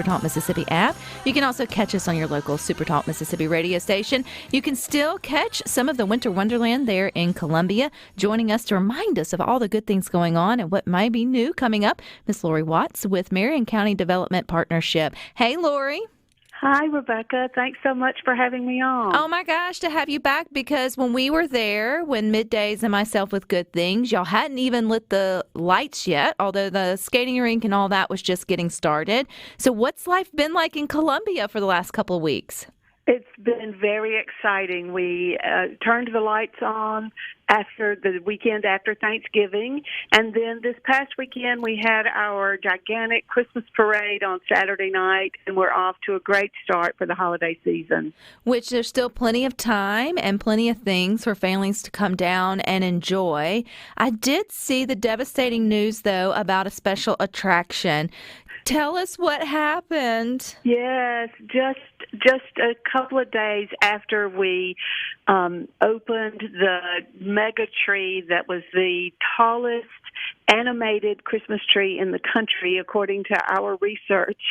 SuperTalk Mississippi app. You can also catch us on your local SuperTalk Mississippi radio station. You can still catch some of the Winter Wonderland there in Columbia. Joining us to remind us of all the good things going on and what might be new coming up, Miss Lori Watts with Marion County Development Partnership. Hey, Lori. Hi, Rebecca. Thanks so much for having me on. Oh, my gosh, to have you back, because when we were there, when Middays and myself with Good Things, y'all hadn't even lit the lights yet, although the skating rink and all that was just getting started. So what's life been like in Columbia for the last couple of weeks? It's been very exciting. We turned the lights on after the weekend after Thanksgiving, and then this past weekend we had our gigantic Christmas parade on Saturday night, and we're off to a great start for the holiday season. Which there's still plenty of time and plenty of things for families to come down and enjoy. I did see the devastating news, though, about a special attraction. Tell us what happened. Yes, just a couple of days after we opened the mega tree that was the tallest animated Christmas tree in the country, according to our research,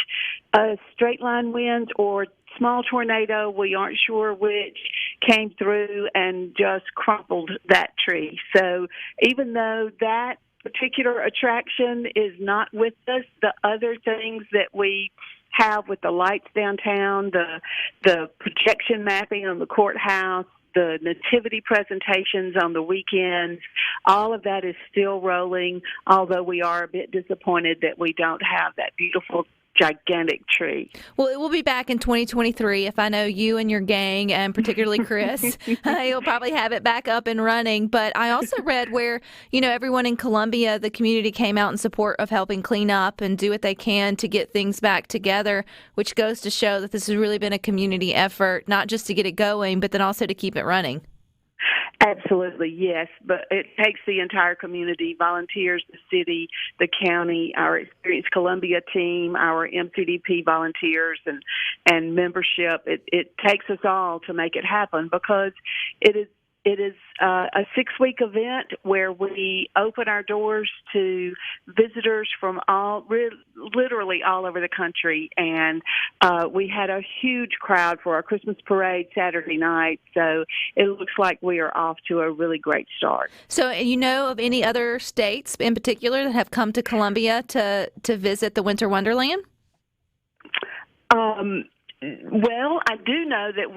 straight line winds or small tornado, we aren't sure which, came through and just crumpled that tree. So even though that particular attraction is not with us, the other things that we have with the lights downtown, the projection mapping on the courthouse, the nativity presentations on the weekends, all of that is still rolling, although we are a bit disappointed that we don't have that beautiful gigantic tree. Well, it will be back in 2023 if I know you and your gang, and particularly Chris. You'll probably have it back up and running. But I also read where, everyone in Columbia, the community came out in support of helping clean up and do what they can to get things back together, which goes to show that this has really been a community effort, not just to get it going, but then also to keep it running. Absolutely, yes, but it takes the entire community, volunteers, the city, the county, our Experience Columbia team, our MCDP volunteers and membership. It takes us all to make it happen, because it is a 6-week event where we open our doors to visitors from literally all over the country. And we had a huge crowd for our Christmas parade Saturday night. So it looks like we are off to a really great start. So you know of any other states in particular that have come to Columbia to visit the Winter Wonderland? Well, I do know that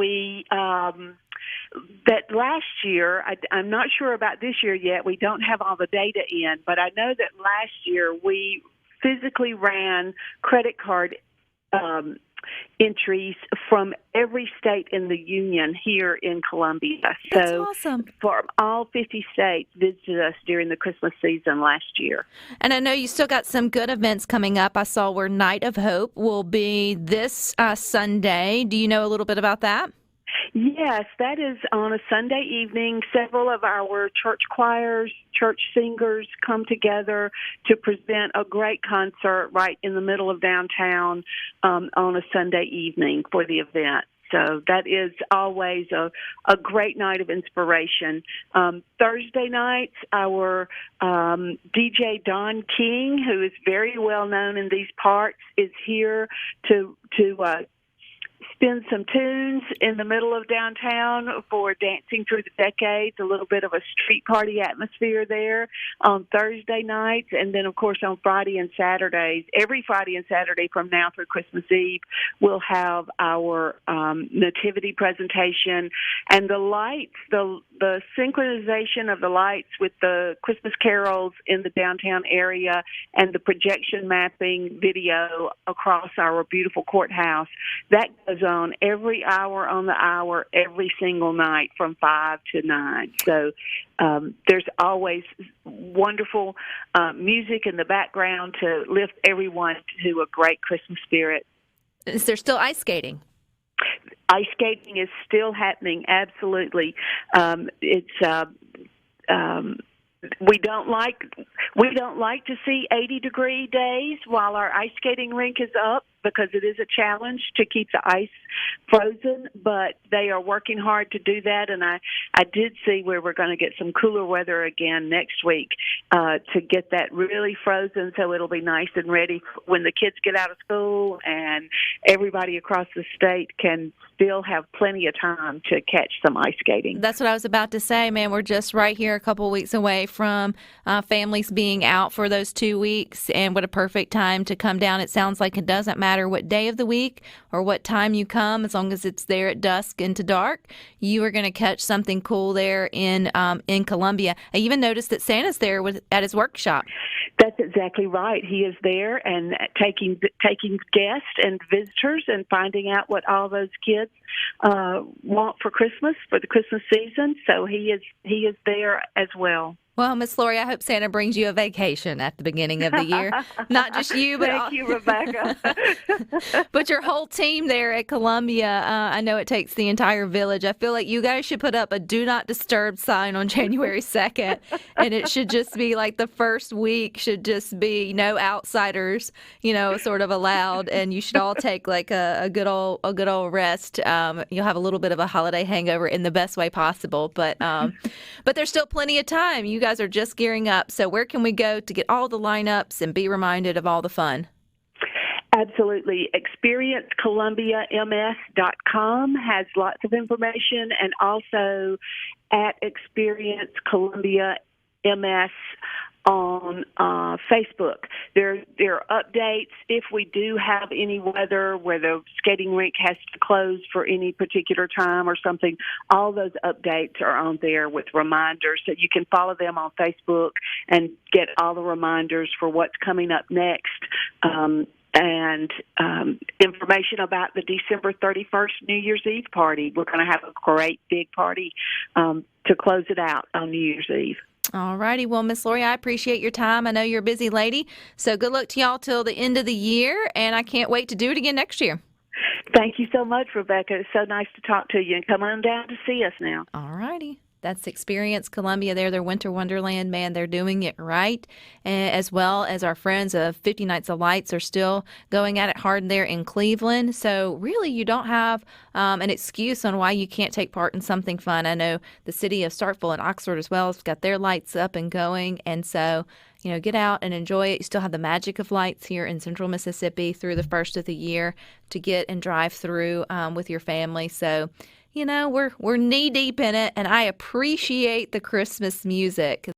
that last year, I'm not sure about this year yet, we don't have all the data in, but I know that last year we physically ran credit card entries from every state in the union here in Columbia. That's so awesome. For all 50 states visited us during the Christmas season last year. And I know you still got some good events coming up. I saw where Night of Hope will be this Sunday. Do you know a little bit about that? Yes, that is on a Sunday evening. Several of our church choirs, church singers come together to present a great concert right in the middle of downtown on a Sunday evening for the event. So that is always a great night of inspiration. Thursday nights, our DJ Don King, who is very well known in these parts, is here to spin some tunes in the middle of downtown for Dancing Through the Decades, a little bit of a street party atmosphere there on Thursday nights. And then, of course, on Friday and Saturdays, every Friday and Saturday from now through Christmas Eve, we'll have our nativity presentation. And the lights, the synchronization of the lights with the Christmas carols in the downtown area and the projection mapping video across our beautiful courthouse, that goes on every hour on the hour, every single night from 5 to 9. So there's always wonderful music in the background to lift everyone to a great Christmas spirit. Is there still ice skating? Ice skating is still happening, absolutely. We don't like to see 80-degree days while our ice skating rink is up. because it is a challenge to keep the ice frozen, but they are working hard to do that. And I did see where we're going to get some cooler weather again next week to get that really frozen, so it'll be nice and ready when the kids get out of school, and everybody across the state can still have plenty of time to catch some ice skating. That's what I was about to say, man. We're just right here a couple of weeks away from families being out for those 2 weeks, and what a perfect time to come down. It sounds like it doesn't matter what day of the week or what time you come, as long as it's there at dusk into dark, you are going to catch something cool there in Columbia. I even noticed that Santa's there at his workshop. That's exactly right. He is there and taking guests and visitors and finding out what all those kids want for Christmas, for the Christmas season. So he is there as well. Well, Miss Lori, I hope Santa brings you a vacation at the beginning of the year. Not just you, but Thank you, Rebecca. but your whole team there at Columbia. I know it takes the entire village. I feel like you guys should put up a do not disturb sign on January 2nd, and it should just be like the first week should just be no outsiders, sort of allowed, and you should all take like a good old rest. You'll have a little bit of a holiday hangover in the best way possible, but there's still plenty of time. You guys are just gearing up. So where can we go to get all the lineups and be reminded of all the fun? Absolutely. ExperienceColumbiaMS.com has lots of information, and also at Experience Columbia MS on Facebook. There are updates if we do have any weather where the skating rink has to close for any particular time or something. All those updates are on there with reminders, so you can follow them on Facebook and get all the reminders for what's coming up next. And information about the December 31st New Year's Eve party. We're going to have a great big party to close it out on New Year's Eve. All righty. Well, Miss Lori, I appreciate your time. I know you're a busy lady, so good luck to y'all till the end of the year, and I can't wait to do it again next year. Thank you so much, Rebecca. It's so nice to talk to you, and come on down to see us now. All righty. That's Experience Columbia. Their Winter Wonderland, man. They're doing it right, as well as our friends of 50 Nights of Lights are still going at it hard there in Cleveland. So really, you don't have an excuse on why you can't take part in something fun. I know the city of Starkville and Oxford as well has got their lights up and going, and so get out and enjoy it. You still have the magic of lights here in central Mississippi through the first of the year to get and drive through with your family. So we're knee deep in it, and I appreciate the Christmas music.